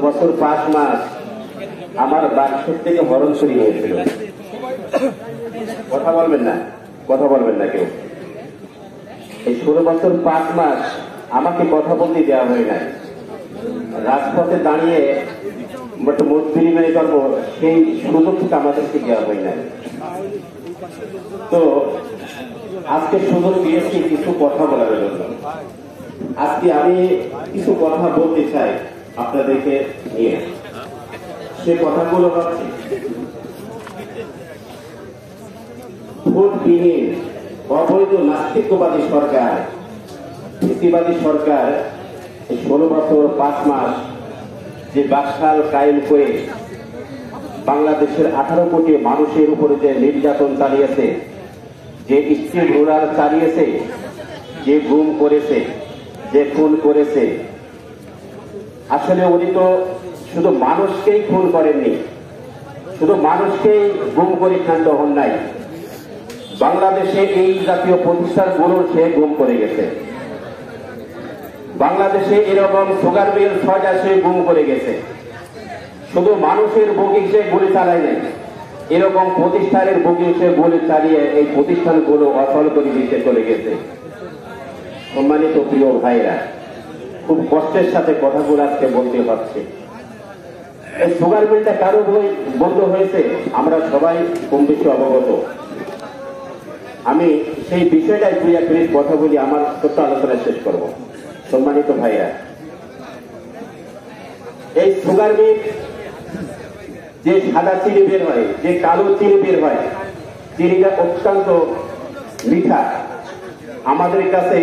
বছর 5 মাস আমার বাক্সের থেকে হরণ চুরি হয়েছিল। কথা বলবেন না, কথা বলবেন না কেউ। এই 16 বছর 5 মাস আমাকে কথা বলতে দেওয়া হয় নাই। রাজপথে দাঁড়িয়ে মত বিনিময় করবো সেই সুযোগটা আমাদেরকে দেওয়া হয় নাই। তো আজকে সুযোগ দিয়েছি কিছু কথা বলার জন্য। আজকে আমি কিছু কথা বলতে চাই আপনাদেরকে নিয়ে। সে কথাগুলো হচ্ছে ভোটবিহীন অবৈধ নাস্তিকবাদী সরকার, ফ্যাসিবাদী সরকার 16 বছর 5 মাস যে বাকশাল কায়েম করে বাংলাদেশের 18 কোটি মানুষের উপরে যে নির্যাতন চালিয়েছে, যে স্ট্রিট রুরাল চালিয়েছে, যে গুম করেছে, যে খুন করেছে, আসলে উনি তো শুধু মানুষকেই খুন করেননি, শুধু মানুষকেই গুম করে ক্ষান্ত হন নাই, বাংলাদেশে এই জাতীয় প্রতিষ্ঠানগুলোর সে গুম করে গেছে। বাংলাদেশে এরকম সুগার মিল 6টা সে গুম করে গেছে। শুধু মানুষের বুকে সে গুলি চালায় নাই, এরকম প্রতিষ্ঠানের বুকে সে গুলি চালিয়ে এই প্রতিষ্ঠানগুলো অচল করে দিতে চলে গেছে। সম্মানিত প্রিয় ভাইরা, খুব কষ্টের সাথে কথাগুলো আজকে বলতে হচ্ছে। এই সুগার মিলটা কারো বন্ধ হয়েছে আমরা সবাই কম বেশি অবগত। আমি সেই বিষয়টাই 2-1 মিনিট কথা বলি, আমার ছোট্ট আলোচনা শেষ করব। সম্মানিত ভাইরা, এই সুগার মিল যে সাদা চিনি বের হয়, যে কালো চিনি বের হয়, চিনিটা অত্যন্ত মিঠা, আমাদের কাছে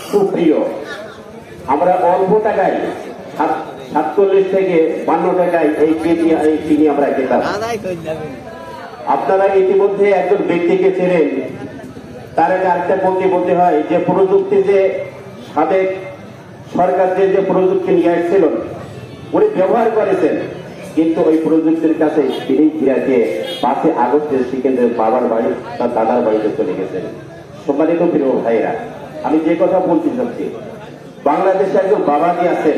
খুব প্রিয়। আমরা অল্প টাকায় 47 থেকে 52 টাকায় এই চিনি আমরা খেতাম। আপনারা ইতিমধ্যে একজন ব্যক্তিকে চেনেন, তার আগে আরেকটা বলতে হয় যে প্রযুক্তি যে সাবেক সরকার যে প্রযুক্তি নিয়ে আসছিল উনি ব্যবহার করেছেন, কিন্তু ওই প্রযুক্তির কাছে তিনি ফিরাকে 5 আগস্টে সিকেন্দ্রের বাবার বাড়ি তার দাদার বাড়িতে চলে গেছেন। সম্মানিত প্রিয় ভাইরা, আমি যে কথা বলতে চাচ্ছি, বাংলাদেশে একজন বাবাজি আছেন,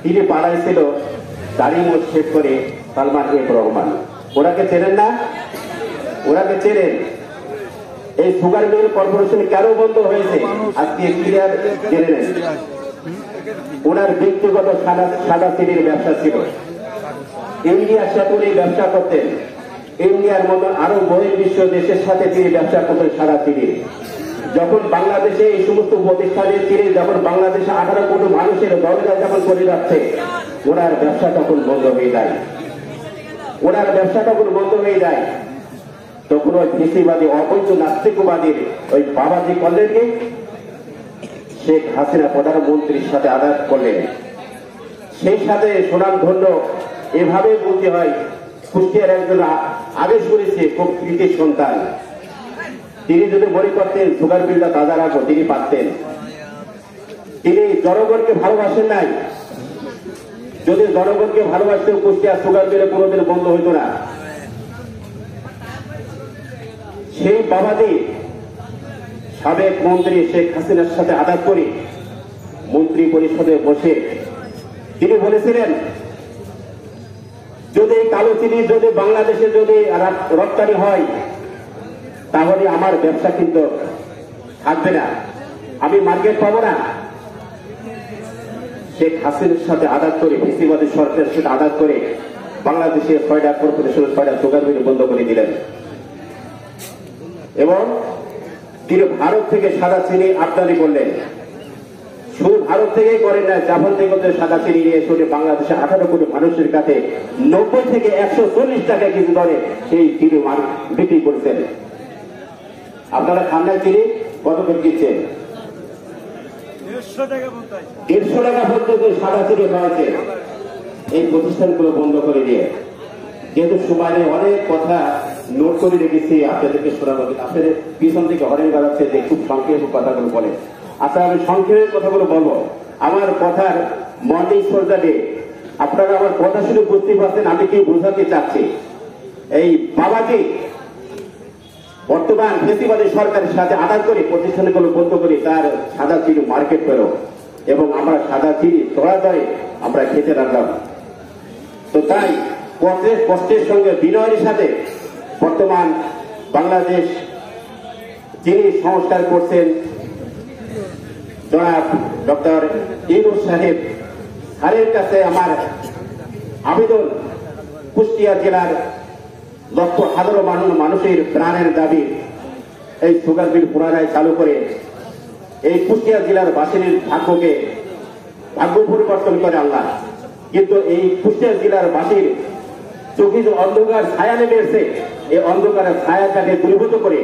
তিনি পাড়াইছিল দাড়ি মোছ শেষ করে সালমান এফ রহমান। ওনাকে চেনেন না? ওনাকে চেনেন। এই সুগার মিল কর্পোরেশন কেন বন্ধ হয়েছে আজকে ক্লিয়ার জেনে নেন। ওনার ব্যক্তিগত সাদা চিনির ব্যবসা ছিল। ইন্ডিয়ার সাথে উনি ব্যবসা করতেন, ইন্ডিয়ার মতো আরো বহির্বিশ্ব দেশের সাথে তিনি ব্যবসা করতেন সাদা চিনির। যখন বাংলাদেশে এই সমস্ত প্রতিষ্ঠানের চিনি যখন বাংলাদেশে 18 কোটি মানুষের দরজা যখন করে যাচ্ছে, ওনার ব্যবসা তখন বন্ধ হয়ে যায়। ওনার ব্যবসা তখন বন্ধ হয়ে যায়। তখন ওই ফ্যাসিবাদী অবৈধ নাস্তিকবাদীর ওই বাবাজি করলেনকে শেখ হাসিনা প্রধানমন্ত্রীর সাথে আঘাত করলেন। সেই সাথে সুনাম ধন্য এভাবে বলতে হয়, কুষ্টিয়ার একজন আগে শুনেছে খুব কৃতি সন্তান, তিনি যদি মনে করতেন সুগার মিলটা তাজা রাখবো তিনি পারতেন। তিনি জনগণকে ভালোবাসেন নাই। যদি জনগণকে ভালোবাসতেন কুষ্টিয়ার সুগার মিলে কোনোদিন বন্ধ হইত না। সেই বাবাজি সাবেক মন্ত্রী শেখ হাসিনার সাথে আঘাত করে মন্ত্রী পরিষদে বসে তিনি বলেছিলেন, যদি কালো চিনি যদি বাংলাদেশে যদি রপ্তানি হয় তাহলে আমার ব্যবসা কিন্তু থাকবে না, আমি মার্কেট পাবো না। শেখ হাসিনার সাথে আঘাত করে, ফ্যাসিবাদী সরকারের সাথে আঘাত করে বাংলাদেশের 6টা কর্পোরেশনের 6টা সুগার মিল বন্ধ করে দিলেন। এবং তিনি ভারত থেকে সাদা চিনি আমদানি করলেন। শুধু ভারত থেকেই করেন না, জাপান থেকে সাদা চিনি নিয়ে এসে বাংলাদেশে 18 কোটি মানুষের কাছে 90 থেকে 140 টাকা কেজি দরে সেই চিনি বিক্রি করছেন। আপনারা খান্নায় চিনি কত করে কিনছেন? 150 টাকা পর্যন্ত সাদা চিনি পাওয়াছে। এই প্রতিষ্ঠানগুলো বন্ধ করে দিয়ে, যেহেতু সময় অনেক কথা নোট করে রেখেছি আপনাদেরকে শোনাবো, আপনাদের পিছন থেকে হরেন বাজাচ্ছে যে খুব সংক্ষেপ কথাগুলো বলে। আচ্ছা, আমি সংক্ষেপে কথাগুলো বলবো। আমার কথার মর্নিং সোলটা ডে, আপনারা আমার কথা শুনে বুঝতে পারছেন আমি কি বোঝাতে চাচ্ছি। এই বাবাজি বর্তমান ফ্যাসিবাদী সরকারের সাথে আঘাত করে প্রতিষ্ঠানগুলো বন্ধ করে তার সাদা চিনি মার্কেট পেল, এবং আমরা সাদা চিনি তোলা দরে আমরা খেতে লাগলাম। তো তাই কষ্টের সঙ্গে বিনয়ের সাথে বর্তমান বাংলাদেশ যিনি সংস্কার করছেন জনাব ডক্টর ইউনূস সাহেব স্যারের কাছে আমার আবেদন, কুষ্টিয়া জেলার লক্ষ হাজারো মানুষের প্রাণের দাবি এই সুগার বিল পুনরায় চালু করে এই কুষ্টিয়া জেলার বাসিনীর ভাগ্য পরিবর্তন করে আল্লাহ। কিন্তু এই কুষ্টিয়া জেলার বাসীর চোখে যে অন্ধকার ছায়া নেমে এসেছে, এই অন্ধকারের ছায়াটাকে দূরীভূত করে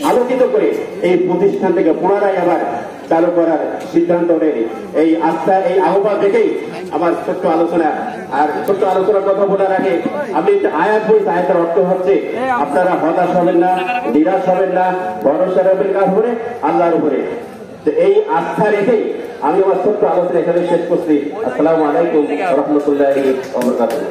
আলোকিত করে এই প্রতিষ্ঠান থেকে পুনরায় আবার চালু করার সিদ্ধান্ত নেন। এই আস্থা, এই আহ্বান দেখেই আমার ছোট্ট আলোচনার কথা বলার আগে আমি একটা আয়াত বলছি। আয়াতের অর্থ হচ্ছে আপনারা হতাশ হবেন না, নিরাশ হবেন না, ভরসা রাখবেন কার উপরে? আল্লাহর উপরে। তো এই আস্থা রেখেই আমি আমার ছোট্ট আলোচনা এখানে শেষ করছি। আসসালামু আলাইকুম ওয়া রাহমাতুল্লাহি ওয়া বারাকাতুহু।